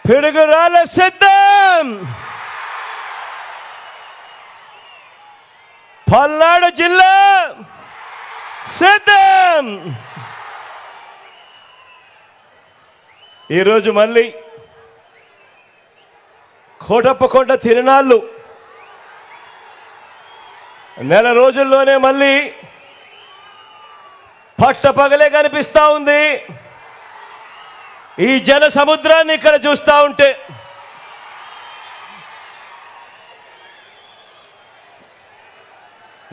పిడుగురాళ్ళ సిద్ధం. పల్నాడు జిల్లా సిద్ధం. ఈరోజు మళ్ళీ కోటప్పకొండ తిరునాళ్ళు నెల రోజుల్లోనే మళ్ళీ పట్టపగలే కనిపిస్తా ఉంది. ఈ జన సముద్రాన్ని ఇక్కడ చూస్తూ ఉంటే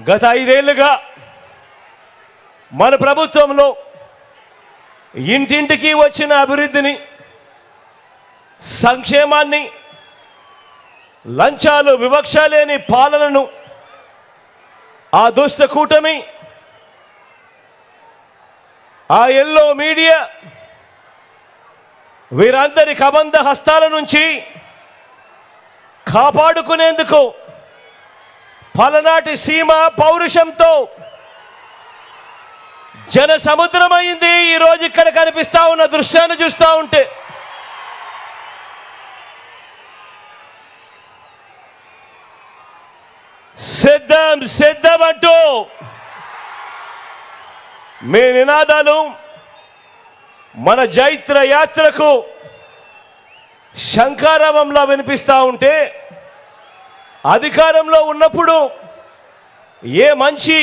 గత 5 ఏళ్లుగా మన ప్రభుత్వంలో ఇంటింటికి వచ్చిన అభివృద్ధిని, సంక్షేమాన్ని, లంచాలు వివక్ష లేని పాలనను ఆ దుష్ట కూటమి, ఆ ఎల్లో మీడియా వీరందరి కబంధ హస్తాల నుంచి కాపాడుకునేందుకు పలనాటి సీమ పౌరుషంతో జన సముద్రమైంది. ఈరోజు ఇక్కడ కనిపిస్తా ఉన్న దృశ్యాన్ని చూస్తూ ఉంటే సిద్ధం సిద్ధం అంటూ మీ నినాదాలు మన జైత్ర యాత్రకు శంఖారావంలా వినిపిస్తూ ఉంటే, అధికారంలో ఉన్నప్పుడు ఏ మంచి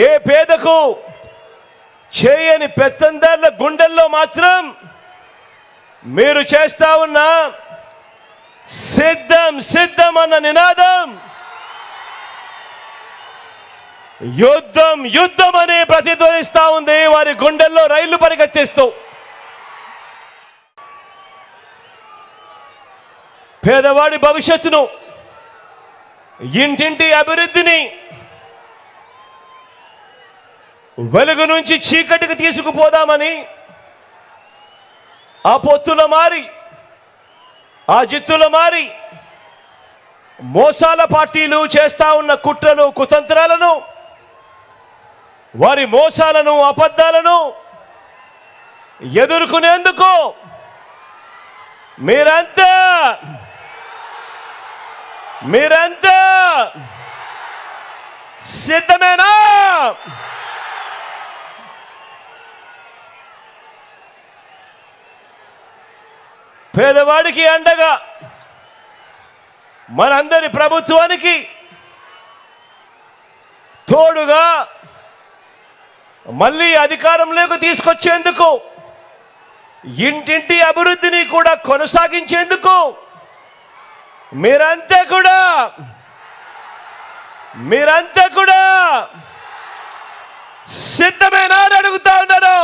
ఏ పేదకు చేయని పెత్తందారుల గుండెల్లో మాత్రం మీరు చేస్తా ఉన్న సిద్ధం సిద్ధం అన్న నినాదం యుద్ధం యుద్ధం అని ప్రతిధ్వనిస్తా ఉంది. వారి గుండెల్లో రైళ్లు పరిగెత్తిస్తూ పేదవాడి భవిష్యత్తును, ఇంటింటి అభివృద్ధిని వెలుగు నుంచి చీకటికి తీసుకుపోదామని ఆ పొత్తుల మారి, ఆ జిత్తుల మారి మోసాల పార్టీలు చేస్తా ఉన్న కుట్రలు కుతంత్రాలను, వారి మోసాలను అబద్ధాలను ఎదుర్కొనేందుకు మీరంతా సిద్ధమేనా? పేదవాడికి అండగా మనందరి ప్రభుత్వానికి తోడుగా మళ్ళీ అధికారంలోకి తీసుకొచ్చేందుకు, ఇంటింటి అభివృద్ధిని కూడా కొనసాగించేందుకు మీరంతా కూడా సిద్ధమేనా అని అడుగుతా ఉన్నారు.